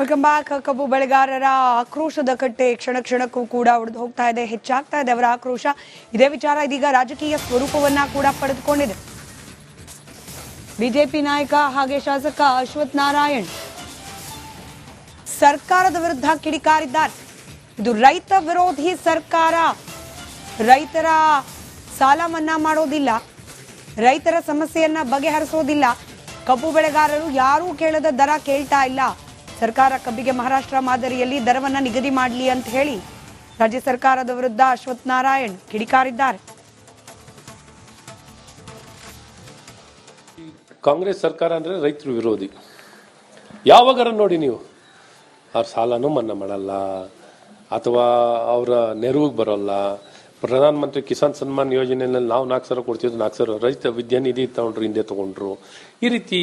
Welcome back. ಕಬ್ಬು ಬೆಳೆಗಾರರ ಆಕ್ರೋಶದ ಕಟ್ಟೆ ಕ್ಷಣ ಕ್ಷಣಕ್ಕೂ ಕೂಡ ಒಡೆದು ಹೋಗ್ತಾ ಇದೆ, ಹೆಚ್ಚಾಗ್ತಾ ಇದೆ ಅವರ ಆಕ್ರೋಶ. ಇದೇ ವಿಚಾರ ಇದೀಗ ರಾಜಕೀಯ ಸ್ವರೂಪವನ್ನ ಕೂಡ ಪಡೆದುಕೊಂಡಿದೆ. ಬಿಜೆಪಿ ನಾಯಕ ಹಾಗೆ ಶಾಸಕ ಅಶ್ವಥ್ ನಾರಾಯಣ್ ಸರ್ಕಾರದ ವಿರುದ್ಧ ಕಿಡಿಕಾರಿದ್ದಾರೆ. ಇದು ರೈತ ವಿರೋಧಿ ಸರ್ಕಾರ, ರೈತರ ಸಾಲ ಮನ್ನಾ ಮಾಡೋದಿಲ್ಲ, ರೈತರ ಸಮಸ್ಯೆಯನ್ನ ಬಗೆಹರಿಸೋದಿಲ್ಲ, ಕಬ್ಬು ಬೆಳೆಗಾರರು ಯಾರೂ ಕೇಳದ ದರ ಕೇಳ್ತಾ ಇಲ್ಲ, ಸರ್ಕಾರ ಕಬ್ಬಿಗೆ ಮಹಾರಾಷ್ಟ್ರ ಮಾದರಿಯಲ್ಲಿ ದರವನ್ನ ನಿಗದಿ ಮಾಡಲಿ ಅಂತ ಹೇಳಿ ರಾಜ್ಯ ಸರ್ಕಾರದ ವಿರುದ್ಧ ಅಶ್ವಥ್ ನಾರಾಯಣ್ ಕಿಡಿಕಾರಿದ್ದಾರೆ. ಕಾಂಗ್ರೆಸ್ ಸರ್ಕಾರ ಅಂದ್ರೆ ರೈತರು ವಿರೋಧಿ. ಯಾವಾಗಾರ ನೋಡಿ ನೀವು ಅವ್ರ ಸಾಲನೂ ಮನ್ನಾ ಮಾಡಲ್ಲ, ಅಥವಾ ಅವರ ನೆರವಿಗೆ ಬರೋಲ್ಲ. ಪ್ರಧಾನ ಮಂತ್ರಿ ಕಿಸಾನ್ ಸನ್ಮಾನ್ ಯೋಜನೆಯಲ್ಲಿ ನಾವು 4,000 ಕೊಡ್ತಿದ್ವಿ, 4,000 ರೈತ ವಿದ್ಯಾನಿಧಿ ತಗೊಂಡ್ರು, ಹಿಂದೆ ತಗೊಂಡ್ರು. ಈ ರೀತಿ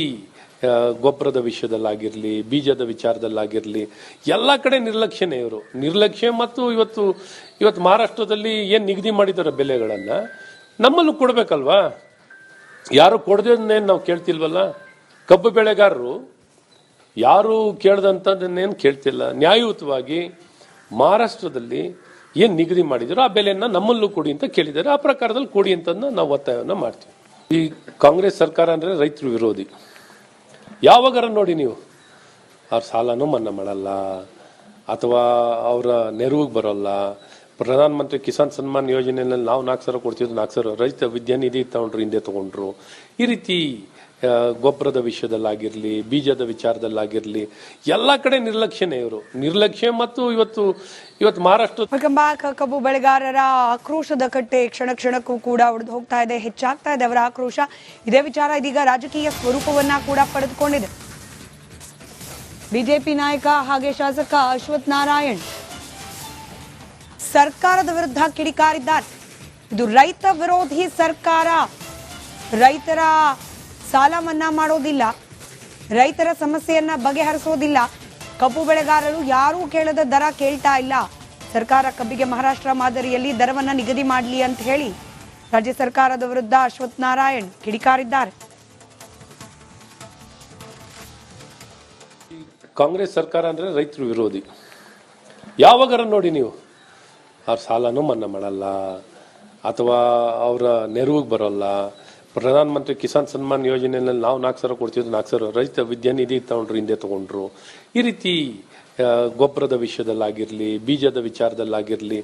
ಗೊಬ್ಬರದ ವಿಷಯದಲ್ಲಾಗಿರ್ಲಿ, ಬೀಜದ ವಿಚಾರದಲ್ಲಾಗಿರ್ಲಿ, ಎಲ್ಲ ಕಡೆ ನಿರ್ಲಕ್ಷ್ಯನೇ ಇವರು. ನಿರ್ಲಕ್ಷ್ಯ. ಮತ್ತು ಇವತ್ತು ಮಹಾರಾಷ್ಟ್ರದಲ್ಲಿ ಏನ್ ನಿಗದಿ ಮಾಡಿದಾರೆ ಬೆಲೆಗಳನ್ನ ನಮ್ಮಲ್ಲೂ ಕೊಡ್ಬೇಕಲ್ವಾ? ಯಾರು ಕೊಡದೇನೇನು ನಾವು ಕೇಳ್ತಿಲ್ವಲ್ಲ. ಕಬ್ಬು ಬೆಳೆಗಾರರು ಯಾರು ಕೇಳ್ದಂಥದ್ದನ್ನೇನು ಕೇಳ್ತಿಲ್ಲ. ನ್ಯಾಯಯುತವಾಗಿ ಮಹಾರಾಷ್ಟ್ರದಲ್ಲಿ ಏನ್ ನಿಗದಿ ಮಾಡಿದ್ರು ಆ ಬೆಲೆಯನ್ನ ನಮ್ಮಲ್ಲೂ ಕೊಡಿ ಅಂತ ಕೇಳಿದ್ದಾರೆ. ಆ ಪ್ರಕಾರದಲ್ಲಿ ಕೊಡಿ ಅಂತ ನಾವು ಒತ್ತಾಯವನ್ನ ಮಾಡ್ತೀವಿ. ಈ ಕಾಂಗ್ರೆಸ್ ಸರ್ಕಾರ ಅಂದ್ರೆ ರೈತರು ವಿರೋಧಿ. ಯಾವಾಗಾರ ನೋಡಿ ನೀವು ಅವ್ರ ಸಾಲನೂ ಮನ್ನಾ ಮಾಡಲ್ಲ, ಅಥವಾ ಅವರ ನೆರವಿಗೆ ಬರೋಲ್ಲ. ಪ್ರಧಾನ ಮಂತ್ರಿ ಕಿಸಾನ್ ಸನ್ಮಾನ್ ಯೋಜನೆಯಲ್ಲಿ ನಾವು 4,000 ಕೊಡ್ತಿದ್ವಿ, 4,000 ರೈತ ವಿದ್ಯಾನಿಧಿ ತಗೊಂಡ್ರು, ಹಿಂದೆ ತಗೊಂಡ್ರು. ಈ ರೀತಿ ಗೊಬ್ಬರದ ವಿಷಯದಲ್ಲಾಗಿರ್ಲಿ, ಬೀಜದ ವಿಚಾರದಲ್ಲಾಗಿರ್ಲಿ, ಎಲ್ಲ ಕಡೆ ನಿರ್ಲಕ್ಷ್ಯನೇ ಇವರು. ನಿರ್ಲಕ್ಷ್ಯ. ಮತ್ತು ಇವತ್ತು ಮಹಾರಾಷ್ಟ್ರ. Welcome back. ಕಬ್ಬು ಬೆಳೆಗಾರರ ಆಕ್ರೋಶದ ಕಟ್ಟೆ ಕ್ಷಣ ಕ್ಷಣಕ್ಕೂ ಕೂಡ ಒಡೆದು ಹೋಗ್ತಾ ಇದೆ, ಹೆಚ್ಚಾಗ್ತಾ ಇದೆ ಅವರ ಆಕ್ರೋಶ. ಇದೇ ವಿಚಾರ ಇದೀಗ ರಾಜಕೀಯ ಸ್ವರೂಪವನ್ನ ಕೂಡ ಪಡೆದುಕೊಂಡಿದೆ. ಬಿಜೆಪಿ ನಾಯಕ ಹಾಗೆ ಶಾಸಕ ಅಶ್ವಥ್ ನಾರಾಯಣ್ ಸರ್ಕಾರದ ವಿರುದ್ಧ ಕಿಡಿಕಾರಿದ್ದಾರೆ. ಇದು ರೈತ ವಿರೋಧಿ ಸರ್ಕಾರ, ರೈತರ ಸಾಲ ಮನ್ನಾ ಮಾಡೋದಿಲ್ಲ, ರೈತರ ಸಮಸ್ಯೆಯನ್ನ ಬಗೆಹರಿಸೋದಿಲ್ಲ, ಕಬ್ಬು ಬೆಳೆಗಾರರು ಯಾರೂ ಕೇಳದ ದರ ಕೇಳ್ತಾ ಇಲ್ಲ, ಸರ್ಕಾರ ಕಬ್ಬಿಗೆ ಮಹಾರಾಷ್ಟ್ರ ಮಾದರಿಯಲ್ಲಿ ದರವನ್ನ ನಿಗದಿ ಮಾಡಲಿ ಅಂತ ಹೇಳಿ ರಾಜ್ಯ ಸರ್ಕಾರದ ವಿರುದ್ಧ ಅಶ್ವಥ್ ನಾರಾಯಣ್ ಕಿಡಿಕಾರಿದ್ದಾರೆ. ಕಾಂಗ್ರೆಸ್ ಸರ್ಕಾರ ಅಂದ್ರೆ ರೈತರು ವಿರೋಧಿ. ಯಾವಾಗಾರ ನೋಡಿ ನೀವು ಅವ್ರ ಸಾಲನೂ ಮನ್ನಾ ಮಾಡಲ್ಲ, ಅಥವಾ ಅವರ ನೆರವಿಗೆ ಬರೋಲ್ಲ. ಪ್ರಧಾನ ಮಂತ್ರಿ ಕಿಸಾನ್ ಸನ್ಮಾನ್ ಯೋಜನೆಯಲ್ಲಿ ನಾವು 4,000 ಕೊಡ್ತಿದ್ವಿ, 4,000 ರೈತ ವಿದ್ಯಾನಿಧಿ ತಗೊಂಡ್ರು, ಹಿಂದೆ ತಗೊಂಡ್ರು. ಈ ರೀತಿ ಗೊಬ್ಬರದ ವಿಷಯದಲ್ಲಾಗಿರ್ಲಿ, ಬೀಜದ ವಿಚಾರದಲ್ಲಾಗಿರ್ಲಿ,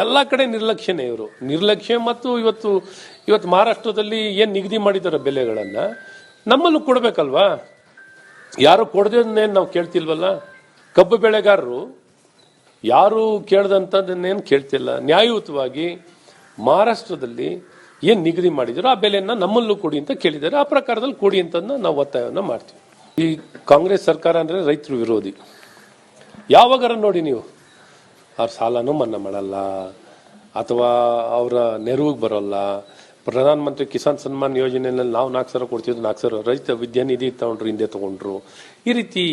ಎಲ್ಲ ಕಡೆ ನಿರ್ಲಕ್ಷ್ಯನೇ ಇವರು. ನಿರ್ಲಕ್ಷ್ಯ. ಮತ್ತು ಇವತ್ತು ಮಹಾರಾಷ್ಟ್ರದಲ್ಲಿ ಏನ್ ನಿಗದಿ ಮಾಡಿದಾರೆ ಬೆಲೆಗಳನ್ನ ನಮ್ಮಲ್ಲೂ ಕೊಡ್ಬೇಕಲ್ವಾ? ಯಾರು ಕೊಡದೇನೇನು ನಾವು ಕೇಳ್ತಿಲ್ವಲ್ಲ. ಕಬ್ಬು ಬೆಳೆಗಾರರು ಯಾರು ಕೇಳ್ದಂಥದ್ದನ್ನೇನು ಕೇಳ್ತಿಲ್ಲ. ನ್ಯಾಯಯುತವಾಗಿ ಮಹಾರಾಷ್ಟ್ರದಲ್ಲಿ ಏನ್ ನಿಗದಿ ಮಾಡಿದ್ರು ಆ ಬೆಲೆಯನ್ನ ನಮ್ಮಲ್ಲೂ ಕೊಡಿ ಅಂತ ಕೇಳಿದ್ದಾರೆ. ಆ ಪ್ರಕಾರದಲ್ಲಿ ಕೊಡಿ ಅಂತ ನಾವು ಒತ್ತಾಯವನ್ನ ಮಾಡ್ತೀವಿ. ಈ ಕಾಂಗ್ರೆಸ್ ಸರ್ಕಾರ ಅಂದ್ರೆ ರೈತರು ವಿರೋಧಿ. ಯಾವಾಗಾರ ನೋಡಿ ನೀವು ಅವ್ರ ಸಾಲನೂ ಮನ್ನಾ ಮಾಡಲ್ಲ, ಅಥವಾ ಅವರ ನೆರವಿಗೆ ಬರೋಲ್ಲ. ಪ್ರಧಾನ ಮಂತ್ರಿ ಕಿಸಾನ್ ಸನ್ಮಾನ್ ಯೋಜನೆಯಲ್ಲಿ ನಾವು 4,000 ಕೊಡ್ತಿದ್ವಿ, 4,000 ರೈತ ವಿದ್ಯಾನಿಧಿ ತಗೊಂಡ್ರು, ಹಿಂದೆ ತಗೊಂಡ್ರು. ಈ ರೀತಿ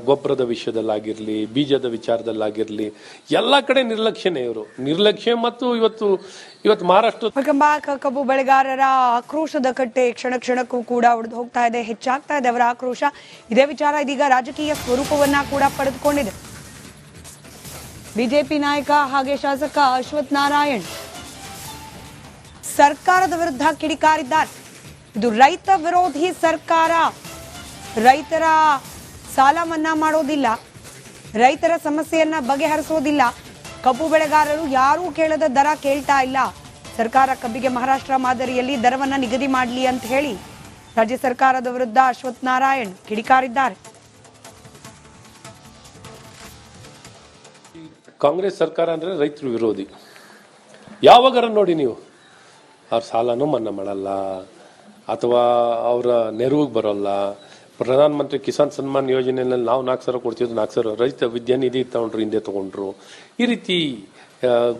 ಗೊಬ್ಬರದ ವಿಷಯದಲ್ಲಾಗಿರ್ಲಿ, ಬೀಜದ ವಿಚಾರದಲ್ಲಾಗಿರ್ಲಿ, ಎಲ್ಲ ಕಡೆ ನಿರ್ಲಕ್ಷ್ಯನೇ ಇವರು. ನಿರ್ಲಕ್ಷ್ಯ. ಮತ್ತು ಇವತ್ತು ಮಹಾರಾಷ್ಟ್ರ. Welcome back. ಕಬ್ಬು ಬೆಳೆಗಾರರ ಆಕ್ರೋಶದ ಕಟ್ಟೆ ಕ್ಷಣ ಕ್ಷಣಕ್ಕೂ ಕೂಡ ಒಡೆದು ಹೋಗ್ತಾ ಇದೆ, ಹೆಚ್ಚಾಗ್ತಾ ಇದೆ ಅವರ ಆಕ್ರೋಶ. ಇದೇ ವಿಚಾರ ಇದೀಗ ರಾಜಕೀಯ ಸ್ವರೂಪವನ್ನ ಕೂಡ ಪಡೆದುಕೊಂಡಿದೆ. ಬಿಜೆಪಿ ನಾಯಕ ಹಾಗೆ ಶಾಸಕ ಅಶ್ವಥ್ ನಾರಾಯಣ್ ಸರ್ಕಾರದ ವಿರುದ್ಧ ಕಿಡಿಕಾರಿದ್ದಾರೆ. ಇದು ರೈತ ವಿರೋಧಿ ಸರ್ಕಾರ, ರೈತರ ಸಾಲ ಮನ್ನಾ ಮಾಡೋದಿಲ್ಲ, ರೈತರ ಸಮಸ್ಯೆಯನ್ನ ಬಗೆಹರಿಸೋದಿಲ್ಲ, ಕಬ್ಬು ಬೆಳೆಗಾರರು ಯಾರೂ ಕೇಳದ ದರ ಕೇಳ್ತಾ ಇಲ್ಲ, ಸರ್ಕಾರ ಕಬ್ಬಿಗೆ ಮಹಾರಾಷ್ಟ್ರ ಮಾದರಿಯಲ್ಲಿ ದರವನ್ನ ನಿಗದಿ ಮಾಡಲಿ ಅಂತ ಹೇಳಿ ರಾಜ್ಯ ಸರ್ಕಾರದ ವಿರುದ್ಧ ಅಶ್ವಥ್ ನಾರಾಯಣ್ ಕಿಡಿಕಾರಿದ್ದಾರೆ. ಕಾಂಗ್ರೆಸ್ ಸರ್ಕಾರ ಅಂದ್ರೆ ರೈತರು ವಿರೋಧಿ. ಯಾವಾಗಾರ ನೋಡಿ ನೀವು ಅವ್ರ ಸಾಲನೂ ಮನ್ನಾ ಮಾಡಲ್ಲ, ಅಥವಾ ಅವರ ನೆರವಿಗೆ ಬರೋಲ್ಲ. ಪ್ರಧಾನ ಮಂತ್ರಿ ಕಿಸಾನ್ ಸನ್ಮಾನ್ ಯೋಜನೆಯಲ್ಲಿ ನಾವು 4,000 ಕೊಡ್ತಿದ್ವಿ, 4,000 ರೈತ ವಿದ್ಯಾನಿಧಿ ತಗೊಂಡ್ರು, ಹಿಂದೆ ತಗೊಂಡ್ರು. ಈ ರೀತಿ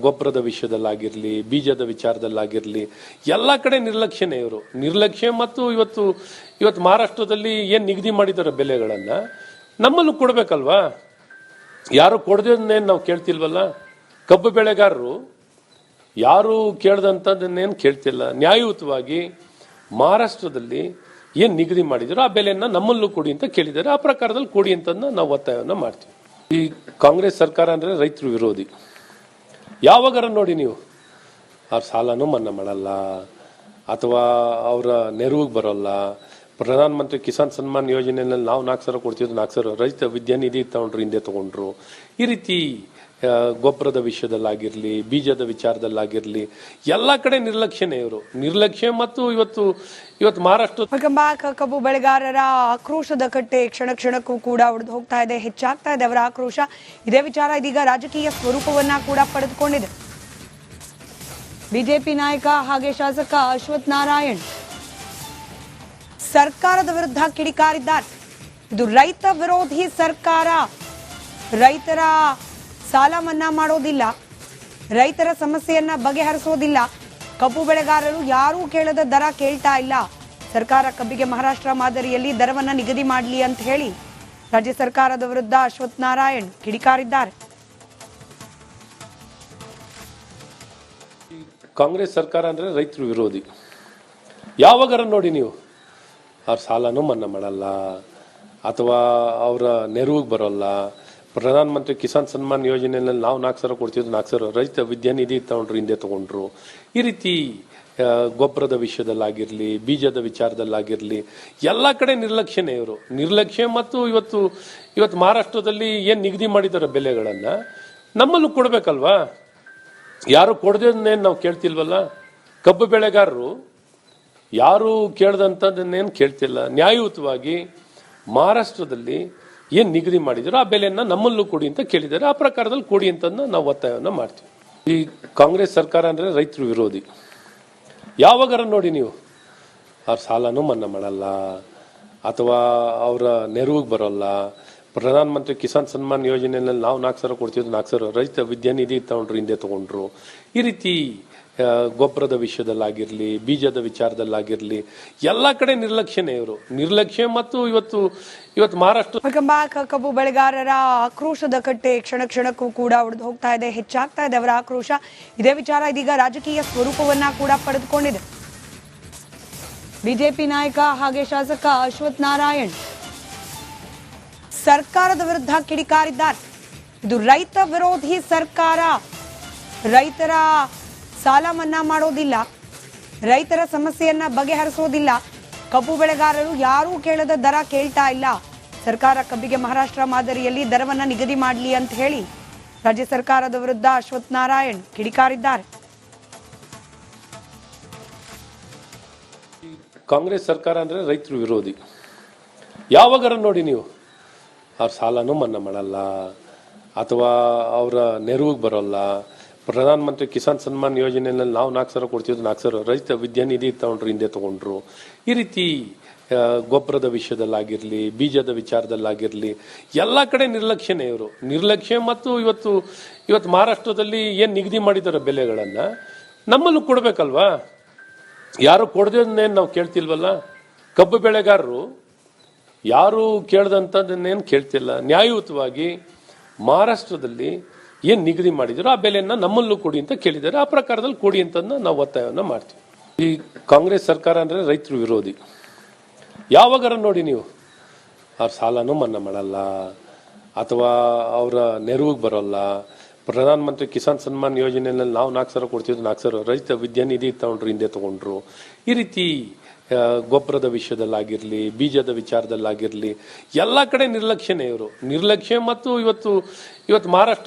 ಗೊಬ್ಬರದ ವಿಷಯದಲ್ಲಾಗಿರ್ಲಿ, ಬೀಜದ ವಿಚಾರದಲ್ಲಾಗಿರ್ಲಿ, ಎಲ್ಲ ಕಡೆ ನಿರ್ಲಕ್ಷ್ಯನೇ ಇವರು. ನಿರ್ಲಕ್ಷ್ಯ. ಮತ್ತು ಇವತ್ತು ಮಹಾರಾಷ್ಟ್ರದಲ್ಲಿ ಏನ್ ನಿಗದಿ ಮಾಡಿದಾರೆ ಬೆಲೆಗಳನ್ನ ನಮ್ಮಲ್ಲೂ ಕೊಡ್ಬೇಕಲ್ವಾ? ಯಾರು ಕೊಡದೇನೇನು ನಾವು ಕೇಳ್ತಿಲ್ವಲ್ಲ. ಕಬ್ಬು ಬೆಳೆಗಾರರು ಯಾರು ಕೇಳ್ದಂಥದ್ದನ್ನೇನು ಕೇಳ್ತಿಲ್ಲ. ನ್ಯಾಯಯುತವಾಗಿ ಮಹಾರಾಷ್ಟ್ರದಲ್ಲಿ ಏನ್ ನಿಗದಿ ಮಾಡಿದ್ರು ಆ ಬೆಲೆಯನ್ನ ನಮ್ಮಲ್ಲೂ ಕೊಡಿ ಅಂತ ಕೇಳಿದ್ದಾರೆ. ಆ ಪ್ರಕಾರದಲ್ಲಿ ಕೊಡಿ ಅಂತ ನಾವು ಒತ್ತಾಯವನ್ನ ಮಾಡ್ತೀವಿ. ಈ ಕಾಂಗ್ರೆಸ್ ಸರ್ಕಾರ ಅಂದ್ರೆ ರೈತರು ವಿರೋಧಿ. ಯಾವಾಗಾರ ನೋಡಿ ನೀವು ಅವ್ರ ಸಾಲನೂ ಮನ್ನಾ ಮಾಡಲ್ಲ, ಅಥವಾ ಅವರ ನೆರವಿಗೆ ಬರೋಲ್ಲ. ಪ್ರಧಾನ ಮಂತ್ರಿ ಕಿಸಾನ್ ಸನ್ಮಾನ್ ಯೋಜನೆಯಲ್ಲಿ ನಾವು 4,000 ಕೊಡ್ತಿದ್ರು, 4,000 ರೈತ ವಿದ್ಯಾನಿಧಿ ತಗೊಂಡ್ರು, ಹಿಂದೆ ತಗೊಂಡ್ರು. ಈ ರೀತಿ ಗೊಬ್ಬರದ ವಿಷಯದಲ್ಲಾಗಿರ್ಲಿ, ಬೀಜದ ವಿಚಾರದಲ್ಲಾಗಿರ್ಲಿ ಎಲ್ಲ ಕಡೆ ನಿರ್ಲಕ್ಷ್ಯನೇ ಇವರು. ನಿರ್ಲಕ್ಷ್ಯ ಮತ್ತು ಇವತ್ತು ಮಹಾರಾಷ್ಟ್ರ ಕಬ್ಬು ಬೆಳೆಗಾರರ ಆಕ್ರೋಶದ ಕಟ್ಟೆ ಕ್ಷಣ ಕ್ಷಣಕ್ಕೂ ಕೂಡ ಒಡೆದು ಹೋಗ್ತಾ ಇದೆ, ಹೆಚ್ಚಾಗ್ತಾ ಇದೆ ಅವರ ಆಕ್ರೋಶ. ಇದೇ ವಿಚಾರ ಇದೀಗ ರಾಜಕೀಯ ಸ್ವರೂಪವನ್ನ ಕೂಡ ಪಡೆದುಕೊಂಡಿದೆ. ಬಿಜೆಪಿ ನಾಯಕ ಹಾಗೆ ಶಾಸಕ ಅಶ್ವಥ್ ನಾರಾಯಣ್ ಸರ್ಕಾರದ ವಿರುದ್ಧ ಕಿಡಿಕಾರಿದ್ದಾರೆ. ಇದು ರೈತ ವಿರೋಧಿ ಸರ್ಕಾರ. ರೈತರ ಸಾಲ ಮನ್ನಾ ಮಾಡೋದಿಲ್ಲ, ರೈತರ ಸಮಸ್ಯೆಯನ್ನ ಬಗೆಹರಿಸೋದಿಲ್ಲ. ಕಬ್ಬು ಬೆಳೆಗಾರರು ಯಾರೂ ಕೇಳದ ದರ ಕೇಳ್ತಾ ಇಲ್ಲ. ಸರ್ಕಾರ ಕಬ್ಬಿಗೆ ಮಹಾರಾಷ್ಟ್ರ ಮಾದರಿಯಲ್ಲಿ ದರವನ್ನ ನಿಗದಿ ಮಾಡಲಿ ಅಂತ ಹೇಳಿ ರಾಜ್ಯ ಸರ್ಕಾರದ ವಿರುದ್ಧ ಅಶ್ವಥ್ ನಾರಾಯಣ್ ಕಿಡಿಕಾರಿದ್ದಾರೆ. ಕಾಂಗ್ರೆಸ್ ಸರ್ಕಾರ ಅಂದ್ರೆ ರೈತರು ವಿರೋಧಿ. ಯಾವಾಗಾರ ನೋಡಿ ನೀವು ಅವ್ರ ಸಾಲನೂ ಮನ್ನಾ ಮಾಡಲ್ಲ, ಅಥವಾ ಅವರ ನೆರವಿಗೆ ಬರೋಲ್ಲ. ಪ್ರಧಾನ ಮಂತ್ರಿ ಕಿಸಾನ್ ಸನ್ಮಾನ್ ಯೋಜನೆಯಲ್ಲಿ ನಾವು 4,000 ಕೊಡ್ತಿದ್ರು, 4,000 ರೈತ ವಿದ್ಯಾನಿಧಿ ತಗೊಂಡ್ರು, ಹಿಂದೆ ತಗೊಂಡ್ರು. ಈ ರೀತಿ ಗೊಬ್ಬರದ ವಿಷಯದಲ್ಲಾಗಿರ್ಲಿ, ಬೀಜದ ವಿಚಾರದಲ್ಲಾಗಿರ್ಲಿ ಎಲ್ಲ ಕಡೆ ನಿರ್ಲಕ್ಷ್ಯನೇ ಇವರು. ನಿರ್ಲಕ್ಷ್ಯ ಮತ್ತು ಇವತ್ತು ಮಹಾರಾಷ್ಟ್ರದಲ್ಲಿ ಏನ್ ನಿಗದಿ ಮಾಡಿದಾರೆ ಬೆಲೆಗಳನ್ನ ನಮ್ಮಲ್ಲೂ ಕೊಡ್ಬೇಕಲ್ವಾ? ಯಾರು ಕೊಡದೇನೇನು ನಾವು ಕೇಳ್ತಿಲ್ವಲ್ಲ. ಕಬ್ಬು ಬೆಳೆಗಾರರು ಯಾರು ಕೇಳ್ದಂಥದ್ದನ್ನೇನು ಕೇಳ್ತಿಲ್ಲ. ನ್ಯಾಯಯುತವಾಗಿ ಮಹಾರಾಷ್ಟ್ರದಲ್ಲಿ ಏನ್ ನಿಗದಿ ಮಾಡಿದ್ರು ಆ ಬೆಲೆಯನ್ನ ನಮ್ಮಲ್ಲೂ ಕೊಡಿ ಅಂತ ಕೇಳಿದ್ದಾರೆ. ಆ ಪ್ರಕಾರದಲ್ಲಿ ಕೊಡಿ ಅಂತ ನಾವು ಒತ್ತಾಯವನ್ನ ಮಾಡ್ತೀವಿ. ಈ ಕಾಂಗ್ರೆಸ್ ಸರ್ಕಾರ ಅಂದ್ರೆ ರೈತರು ವಿರೋಧಿ. ಯಾವಾಗಾರ ನೋಡಿ ನೀವು ಅವ್ರ ಸಾಲನೂ ಮನ್ನಾ ಮಾಡಲ್ಲ, ಅಥವಾ ಅವರ ನೆರವಿಗೆ ಬರೋಲ್ಲ. ಪ್ರಧಾನ ಮಂತ್ರಿ ಕಿಸಾನ್ ಸನ್ಮಾನ್ ಯೋಜನೆಯಲ್ಲಿ ನಾವು 4,000 ಕೊಡ್ತಿದ್ರು, 4,000 ರೈತ ವಿದ್ಯಾನಿಧಿ ತಗೊಂಡ್ರು, ಹಿಂದೆ ತಗೊಂಡ್ರು. ಈ ರೀತಿ ಗೊಬ್ಬರದ ವಿಷಯದಲ್ಲಾಗಿರ್ಲಿ, ಬೀಜದ ವಿಚಾರದಲ್ಲಾಗಿರ್ಲಿ ಎಲ್ಲ ಕಡೆ ನಿರ್ಲಕ್ಷ್ಯನೇ ಇವರು. ನಿರ್ಲಕ್ಷ್ಯ ಮತ್ತು ಇವತ್ತು ಮಹಾರಾಷ್ಟ್ರ ಕಬ್ಬು ಬೆಳೆಗಾರರ ಆಕ್ರೋಶದ ಕಟ್ಟೆ ಕ್ಷಣ ಕ್ಷಣಕ್ಕೂ ಕೂಡ ಒಡೆದು ಹೋಗ್ತಾ ಇದೆ, ಹೆಚ್ಚಾಗ್ತಾ ಇದೆ ಅವರ ಆಕ್ರೋಶ. ಇದೇ ವಿಚಾರ ಇದೀಗ ರಾಜಕೀಯ ಸ್ವರೂಪವನ್ನ ಕೂಡ ಪಡೆದುಕೊಂಡಿದೆ. ಬಿಜೆಪಿ ನಾಯಕ ಹಾಗೆ ಶಾಸಕ ಅಶ್ವಥ್ ನಾರಾಯಣ್ ಸರ್ಕಾರದ ವಿರುದ್ಧ ಕಿಡಿಕಾರಿದ್ದಾರೆ. ಇದು ರೈತ ವಿರೋಧಿ ಸರ್ಕಾರ. ರೈತರ ಸಾಲ ಮನ್ನಾ ಮಾಡೋದಿಲ್ಲ, ರೈತರ ಸಮಸ್ಯೆಯನ್ನ ಬಗೆಹರಿಸೋದಿಲ್ಲ. ಕಬ್ಬು ಬೆಳೆಗಾರರು ಯಾರೂ ಕೇಳದ ದರ ಕೇಳ್ತಾ ಇಲ್ಲ. ಸರ್ಕಾರ ಕಬ್ಬಿಗೆ ಮಹಾರಾಷ್ಟ್ರ ಮಾದರಿಯಲ್ಲಿ ದರವನ್ನ ನಿಗದಿ ಮಾಡಲಿ ಅಂತ ಹೇಳಿ ರಾಜ್ಯ ಸರ್ಕಾರದ ವಿರುದ್ಧ ಅಶ್ವಥ್ ನಾರಾಯಣ್ ಕಿಡಿಕಾರಿದ್ದಾರೆ. ಕಾಂಗ್ರೆಸ್ ಸರ್ಕಾರ ಅಂದ್ರೆ ರೈತರು ವಿರೋಧಿ. ಯಾವಾಗಾರ ನೋಡಿ ನೀವು ಅವ್ರ ಸಾಲನೂ ಮನ್ನಾ ಮಾಡಲ್ಲ, ಅಥವಾ ಅವರ ನೆರವಿಗೆ ಬರೋಲ್ಲ. ಪ್ರಧಾನ ಮಂತ್ರಿ ಕಿಸಾನ್ ಸನ್ಮಾನ್ ಯೋಜನೆಯಲ್ಲಿ ನಾವು 4,000 ಕೊಡ್ತಿದ್ರು, 4,000 ರೈತ ವಿದ್ಯಾನಿಧಿ ತಗೊಂಡ್ರು, ಹಿಂದೆ ತಗೊಂಡ್ರು. ಈ ರೀತಿ ಗೊಬ್ಬರದ ವಿಷಯದಲ್ಲಾಗಿರ್ಲಿ, ಬೀಜದ ವಿಚಾರದಲ್ಲಾಗಿರ್ಲಿ ಎಲ್ಲ ಕಡೆ ನಿರ್ಲಕ್ಷ್ಯನೇ ಇವರು. ನಿರ್ಲಕ್ಷ್ಯ ಮತ್ತು ಇವತ್ತು ಮಹಾರಾಷ್ಟ್ರದಲ್ಲಿ ಏನ್ ನಿಗದಿ ಮಾಡಿದಾರೆ ಬೆಲೆಗಳನ್ನ ನಮ್ಮಲ್ಲೂ ಕೊಡ್ಬೇಕಲ್ವಾ? ಯಾರು ಕೊಡದೇನೇನು ನಾವು ಕೇಳ್ತಿಲ್ವಲ್ಲ. ಕಬ್ಬು ಬೆಳೆಗಾರರು ಯಾರು ಕೇಳ್ದಂಥದ್ದನ್ನೇನು ಕೇಳ್ತಿಲ್ಲ. ನ್ಯಾಯಯುತವಾಗಿ ಮಹಾರಾಷ್ಟ್ರದಲ್ಲಿ ಏನ್ ನಿಗದಿ ಮಾಡಿದ್ರು ಆ ಬೆಲೆಯನ್ನ ನಮ್ಮಲ್ಲೂ ಕೊಡಿ ಅಂತ ಕೇಳಿದ್ದಾರೆ. ಆ ಪ್ರಕಾರದಲ್ಲಿ ಕೊಡಿ ಅಂತ ನಾವು ಒತ್ತಾಯವನ್ನ ಮಾಡ್ತೀವಿ. ಈ ಕಾಂಗ್ರೆಸ್ ಸರ್ಕಾರ ಅಂದ್ರೆ ರೈತರು ವಿರೋಧಿ. ಯಾವಾಗಾರ ನೋಡಿ ನೀವು ಅವ್ರ ಸಾಲನೂ ಮನ್ನಾ ಮಾಡಲ್ಲ, ಅಥವಾ ಅವರ ನೆರವಿಗೆ ಬರೋಲ್ಲ. ಪ್ರಧಾನ ಮಂತ್ರಿ ಕಿಸಾನ್ ಸನ್ಮಾನ್ ಯೋಜನೆಯಲ್ಲಿ ನಾವು 4,000 ಕೊಡ್ತಿದ್ರು, 4,000 ರೈತ ವಿದ್ಯಾನಿಧಿ ತಗೊಂಡ್ರು, ಹಿಂದೆ ತಗೊಂಡ್ರು. ಈ ರೀತಿ ಗೊಬ್ಬರದ ವಿಷಯದಲ್ಲಾಗಿರ್ಲಿ, ಬೀಜದ ವಿಚಾರದಲ್ಲಾಗಿರ್ಲಿ ಎಲ್ಲ ಕಡೆ ನಿರ್ಲಕ್ಷ್ಯನೇ ಇವರು. ನಿರ್ಲಕ್ಷ್ಯ ಮತ್ತು ಇವತ್ತು ಮಹಾರಾಷ್ಟ್ರ